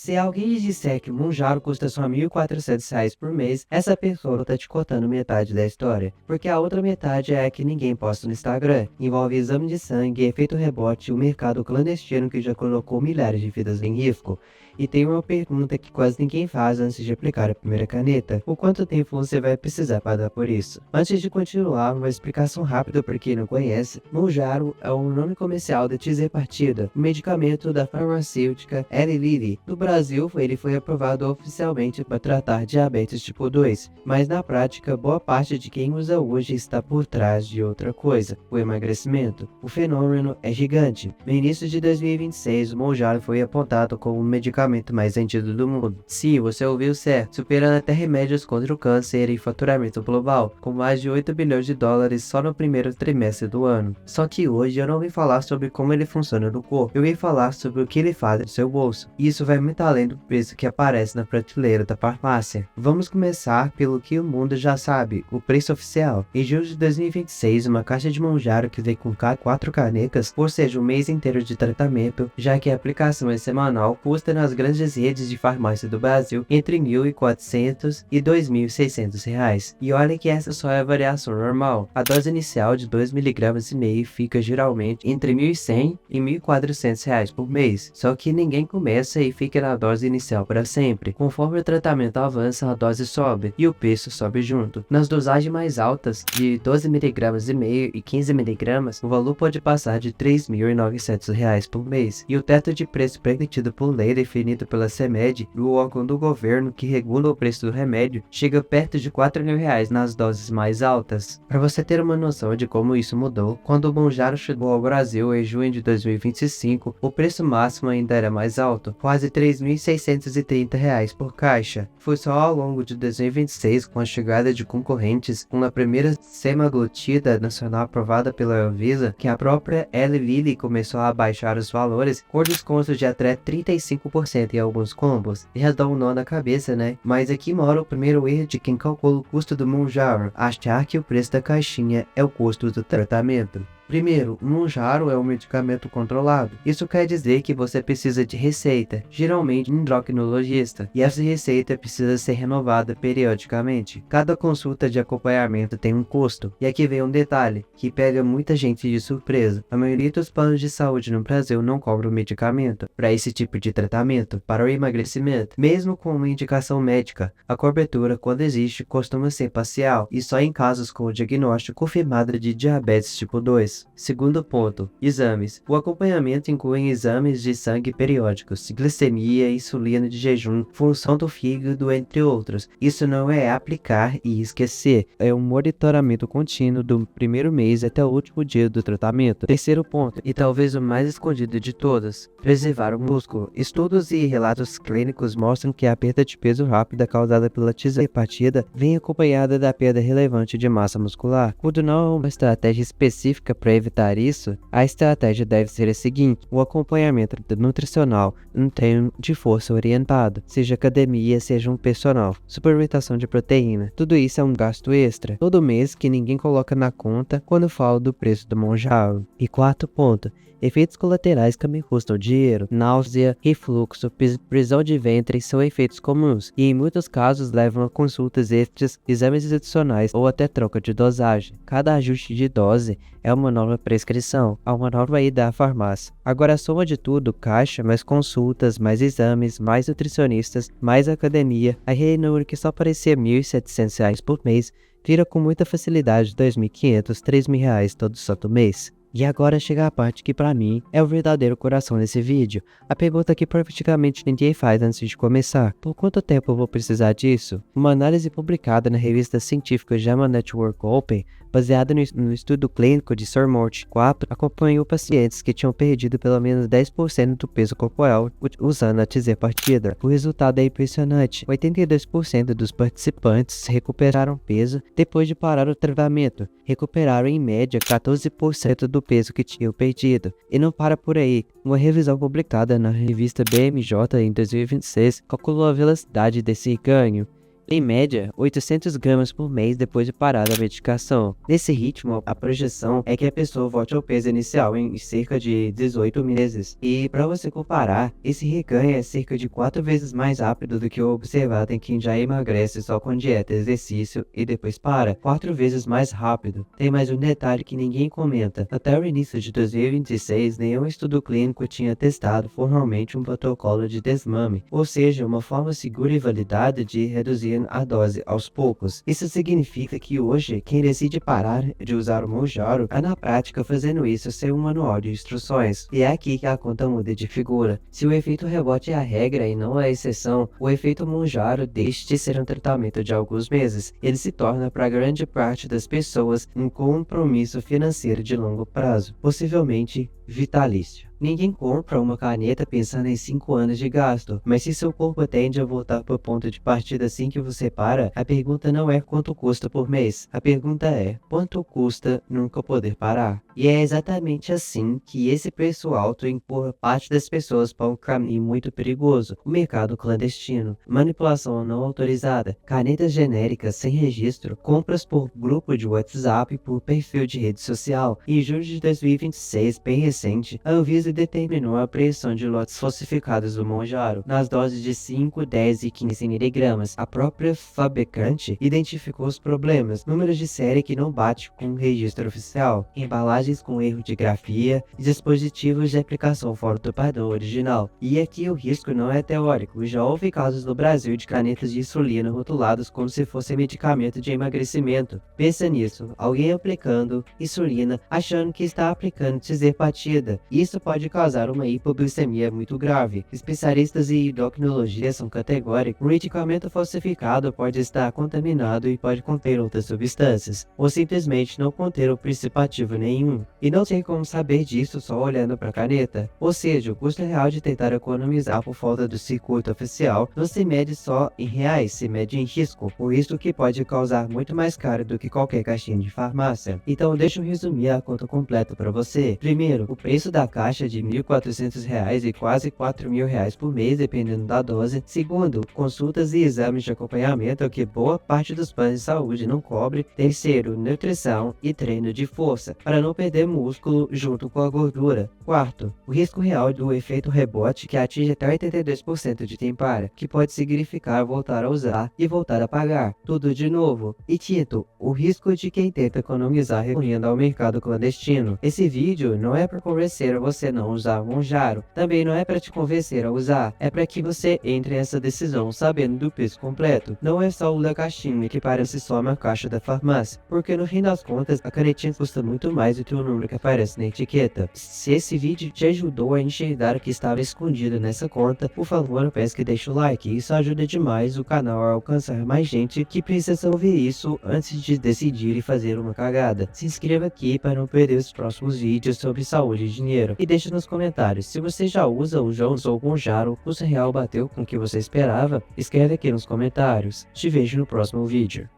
Se alguém lhe disser que Mounjaro custa só R$ 1.400 por mês, essa pessoa tá te contando metade da história, porque a outra metade é a que ninguém posta no Instagram. Envolve exame de sangue, efeito rebote e o mercado clandestino que já colocou milhares de vidas em risco. E tem uma pergunta que quase ninguém faz antes de aplicar a primeira caneta: o quanto tempo você vai precisar pagar por isso? Antes de continuar, uma explicação rápida para quem não conhece: Mounjaro é o nome comercial da Tirzepatida, um medicamento da farmacêutica Eli Lilly. No Brasil, ele foi aprovado oficialmente para tratar diabetes tipo 2, mas na prática, boa parte de quem usa hoje está por trás de outra coisa: o emagrecimento. O fenômeno é gigante. No início de 2026, o Mounjaro foi apontado como o medicamento mais vendido do mundo. Sim, você ouviu certo, superando até remédios contra o câncer em faturamento global, com mais de 8 bilhões de dólares só no primeiro trimestre do ano. Só que hoje eu não vim falar sobre como ele funciona no corpo, eu vim falar sobre o que ele faz no seu bolso. E isso vai muito além do preço que aparece na prateleira da farmácia. Vamos começar pelo que o mundo já sabe: o preço oficial. Em julho de 2026, uma caixa de Mounjaro que vem com 4 canecas, ou seja, um mês inteiro de tratamento, já que a aplicação é semanal, custa nas grandes redes de farmácia do Brasil entre R$ 1.400 e R$ 2.600. E olha que essa só é a variação normal. A dose inicial de 2,5 mg fica geralmente entre R$ 1.100 e R$ 1.400 por mês. Só que ninguém começa e fica na dose inicial para sempre. Conforme o tratamento avança, a dose sobe e o preço sobe junto. Nas dosagens mais altas, de 12,5 mg e 15 mg, o valor pode passar de R$ 3.900 por mês. E o teto de preço permitido por lei definido pela CMED, o órgão do governo que regula o preço do remédio, chega perto de R$ 4.000 nas doses mais altas. Para você ter uma noção de como isso mudou, quando o Mounjaro chegou ao Brasil em junho de 2025, o preço máximo ainda era mais alto, quase R$ 3.630 por caixa. Foi só ao longo de 2026, com a chegada de concorrentes, com a primeira semaglutida nacional aprovada pela Anvisa, que a própria Eli Lilly começou a abaixar os valores, com descontos de até 35% em alguns combos. Já dá um nó na cabeça, né? Mas aqui mora o primeiro erro de quem calcula o custo do Mounjaro: achar que o preço da caixinha é o custo do tratamento. Primeiro, o Mounjaro é um medicamento controlado. Isso quer dizer que você precisa de receita, geralmente um endocrinologista, e essa receita precisa ser renovada periodicamente. Cada consulta de acompanhamento tem um custo. E aqui vem um detalhe que pega muita gente de surpresa: a maioria dos planos de saúde no Brasil não cobra o medicamento para esse tipo de tratamento, para o emagrecimento. Mesmo com uma indicação médica, a cobertura, quando existe, costuma ser parcial, e só em casos com o diagnóstico confirmado de diabetes tipo 2. Segundo ponto: exames. O acompanhamento inclui exames de sangue periódicos, glicemia, insulina de jejum, função do fígado, entre outros. Isso não é aplicar e esquecer, é um monitoramento contínuo do primeiro mês até o último dia do tratamento. Terceiro ponto, e talvez o mais escondido de todos: preservar o músculo. Estudos e relatos clínicos mostram que a perda de peso rápida causada pela tirzepatida vem acompanhada da perda relevante de massa muscular. Quando não há uma estratégia específica para evitar isso, a estratégia deve ser a seguinte: o acompanhamento nutricional, um treino de força orientado, seja academia, seja um personal, suplementação de proteína. Tudo isso é um gasto extra, todo mês, que ninguém coloca na conta quando fala do preço do Mounjaro. E quarto ponto: efeitos colaterais que me custam dinheiro. Náusea, refluxo, prisão de ventre são efeitos comuns e em muitos casos levam a consultas extras, exames adicionais ou até troca de dosagem. Cada ajuste de dose é uma nova prescrição, há uma nova ida à farmácia. Agora a soma de tudo, caixa, mais consultas, mais exames, mais nutricionistas, mais academia, a número que só parecia R$ 1.700 por mês, vira com muita facilidade R$ 2.500, R$ 3.000 todo santo mês. E agora chega a parte que pra mim é o verdadeiro coração desse vídeo, a pergunta que praticamente ninguém faz antes de começar: por quanto tempo eu vou precisar disso? Uma análise publicada na revista científica JAMA Network Open, baseada no estudo clínico de SURMORT 4, acompanhou pacientes que tinham perdido pelo menos 10% do peso corporal usando a tirzepatida. O resultado é impressionante: 82% dos participantes recuperaram peso depois de parar o tratamento, recuperaram em média 14% do peso que tinham perdido. E não para por aí. Uma revisão publicada na revista BMJ em 2026 calculou a velocidade desse ganho. em média 800 gramas por mês depois de parar a medicação. Nesse ritmo, a projeção é que a pessoa volte ao peso inicial em cerca de 18 meses. E para você comparar, esse reganho é cerca de 4 vezes mais rápido do que o observado em quem já emagrece só com dieta, exercício e depois para. 4 vezes mais rápido. Tem mais um detalhe que ninguém comenta. Até o início de 2026, nenhum estudo clínico tinha testado formalmente um protocolo de desmame, ou seja, uma forma segura e validada de reduzir a dose aos poucos. Isso significa que hoje, quem decide parar de usar o Mounjaro é na prática fazendo isso sem um manual de instruções. E é aqui que a conta muda de figura. Se o efeito rebote é a regra e não a exceção, o efeito Mounjaro deixa de ser um tratamento de alguns meses. Ele se torna para grande parte das pessoas um compromisso financeiro de longo prazo, possivelmente vitalício. Ninguém compra uma caneta pensando em 5 anos de gasto, mas se seu corpo tende a voltar para o ponto de partida assim que você para, a pergunta não é quanto custa por mês, a pergunta é quanto custa nunca poder parar. E é exatamente assim que esse preço alto empurra parte das pessoas para um caminho muito perigoso, o mercado clandestino, manipulação não autorizada, canetas genéricas sem registro, compras por grupo de WhatsApp e por perfil de rede social. Em julho de 2026, bem recente, a Anvisa determinou a apreensão de lotes falsificados do Mounjaro nas doses de 5, 10 e 15 miligramas. A própria fabricante identificou os problemas, números de série que não bate com o registro oficial, embalagens com erro de grafia e dispositivos de aplicação fora do padrão original. E aqui o risco não é teórico, já houve casos no Brasil de canetas de insulina rotuladas como se fosse medicamento de emagrecimento. Pensa nisso, alguém aplicando insulina achando que está aplicando tirzepatida. Isso pode causar uma hipoglicemia muito grave. Especialistas em endocrinologia são categóricos. O medicamento falsificado pode estar contaminado e pode conter outras substâncias, ou simplesmente não conter o princípio ativo nenhum. E não tem como saber disso só olhando para a caneta. Ou seja, o custo real de tentar economizar por falta do circuito oficial não se mede só em reais, se mede em risco, por isso que pode causar muito mais caro do que qualquer caixinha de farmácia. Então deixa eu resumir a conta completa para você. Primeiro, o preço da caixa de R$ 1.400 e quase R$ 4.000 por mês, dependendo da dose. Segundo, consultas e exames de acompanhamento, que boa parte dos planos de saúde não cobre. Terceiro, nutrição e treino de força, para não perder músculo junto com a gordura. Quarto, o risco real do efeito rebote, que atinge até 82% de quem para, que pode significar voltar a usar e voltar a pagar tudo de novo. E quinto, o risco de quem tenta economizar recorrendo ao mercado clandestino. Esse vídeo não é para convencer você não usar Mounjaro, também não é para te convencer a usar, é para que você entre nessa decisão sabendo do preço completo. Não é só o da caixinha que parece só uma caixa da farmácia, porque no fim das contas a canetinha custa muito mais do que o número que aparece na etiqueta. Se esse vídeo te ajudou a enxergar o que estava escondido nessa conta, por favor, peço que deixe o like, isso ajuda demais o canal a alcançar mais gente que precisa ouvir isso antes de decidir e fazer uma cagada. Se inscreva aqui para não perder os próximos vídeos sobre saúde e dinheiro. E deixe nos comentários, se você já usa ou já usou o Mounjaro, o seu real bateu com o que você esperava, escreve aqui nos comentários. Te vejo no próximo vídeo.